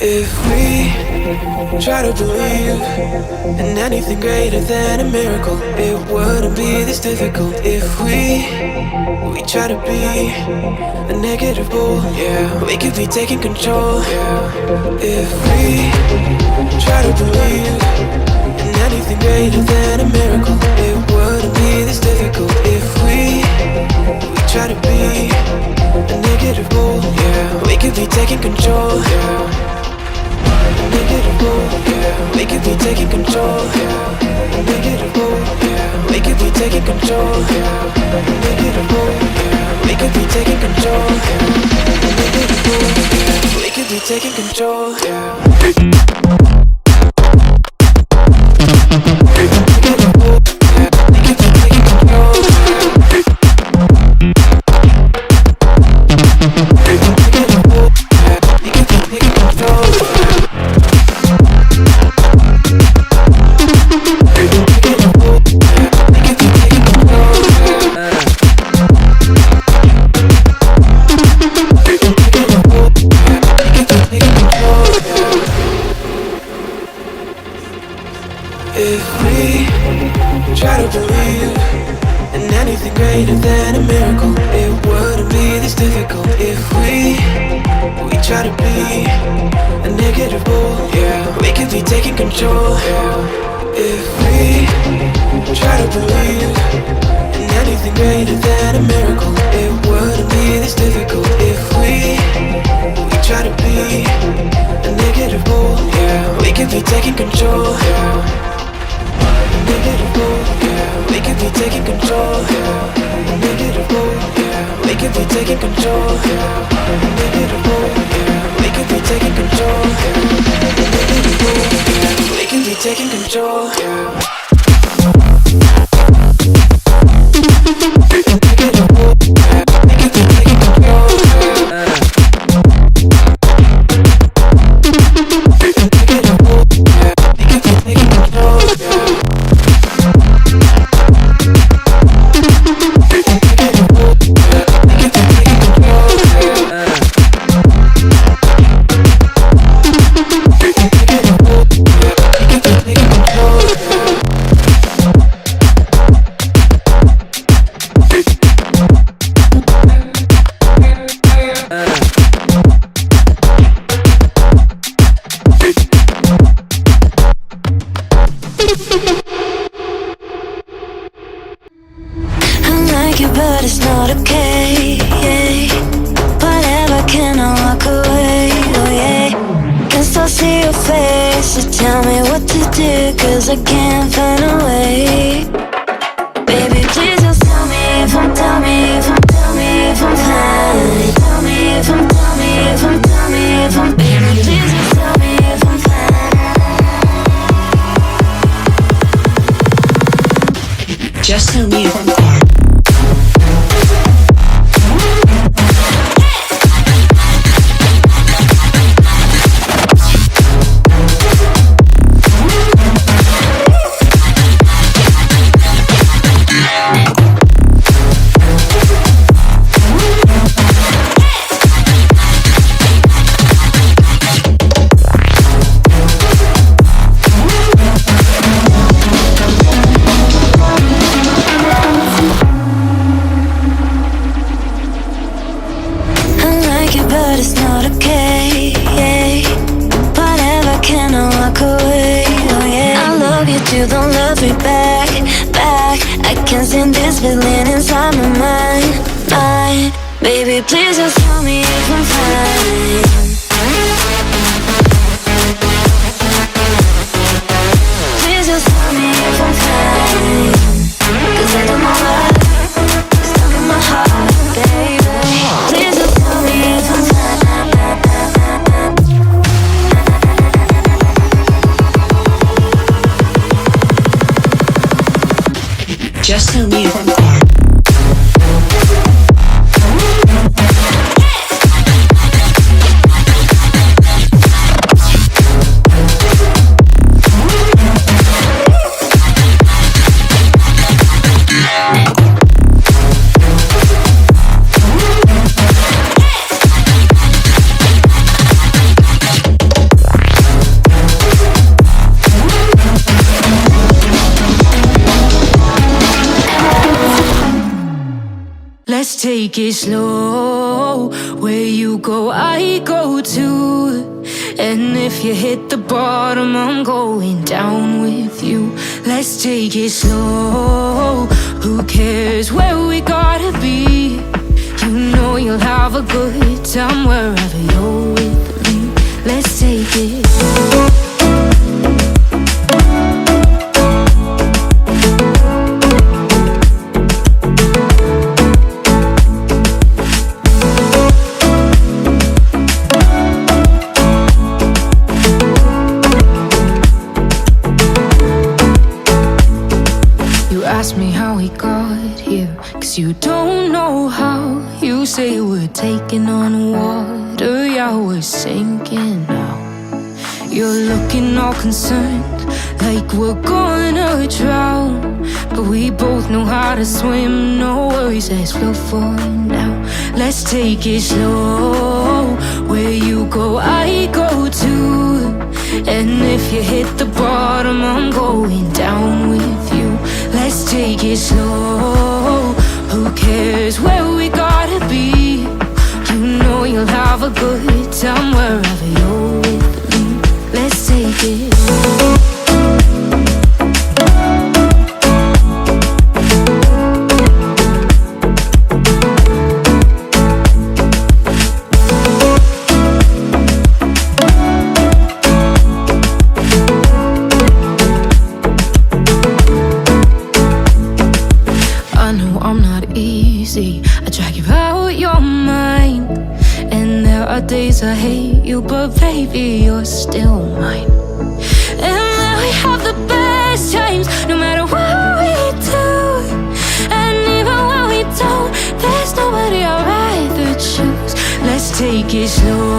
If we try to believe in anything greater than a miracle, it wouldn't be this difficult. If we try to be a negative bull, yeah, we could be taking control. If we try to believe in anything greater than a miracle, it wouldn't be this difficult. If we try to be a negative bull, yeah, we could be taking control. Negative bull, yeah, we could be taking control. Negative bull, yeah, we could be taking control. Negative bull, yeah, we could be taking control. Negative bull, yeah, we could be taking control. Negative bull, yeah, we could be taking control. Negative bull, yeah, we could be taking control. If we try to believe in anything greater than a miracle, it wouldn't be this difficult. If we try to be a negative bull, yeah, we could be taking control. If we try to believe in anything greater than a miracle, it wouldn't be this difficult. If we try to be a negative bull, yeah, we could be taking control. Negative bull, yeah, we could be taking control. Negative bull, yeah, we could be taking control. Negative bull, yeah, we could be taking control. Negative bull, yeah, we could be taking control. Negative bull, yeah, we could be taking control. Negative bull, yeah, we could be taking control. But it's not okay, yeah. Whatever, can I walk away, oh yeah. Can still see your face, so tell me what to do, cause I can't find a way. Baby, please just tell me if I'm, tell me if I'm, tell me if I'm fine. Tell me if I'm, tell me if I'm, tell me if I'm, baby, please just tell me if I'm fine. Just tell me if I'm fine. But it's not okay, yeah. Whatever, can I walk away, oh yeah. I love you too, don't love me back, back. I can't stand this feeling inside my mind. Baby, please just tell me if I'm fine. Please just tell me if I'm fine, cause I don't know why it's stuck in my heart, baby. Please just tell me if I'm fine. Just tell me if I'm fine. Let's take it slow. Where you go, I go too. And if you hit the bottom, I'm going down with you. Let's take it slow. Who cares where we gotta be? You know you'll have a good time wherever you're with me. Let's take it. Ask me how we got here, 'cause you don't know how. You say we're taking on water, yeah, we're sinking now. You're looking all concerned, like we're gonna drown. But we both know how to swim, no worries, let's flow for now. Let's take it slow. Where you go, I go too. And if you hit the bottom, I'm going down with you. Let's take it slow. Who cares where we gotta be? You know you'll have a good time wherever you're with me. Let's take it. I drag you out your mind, and there are days I hate you, but baby, you're still mine. And then we have the best times, no matter what we do. And even when we don't, there's nobody I'd rather choose. Let's take it slow.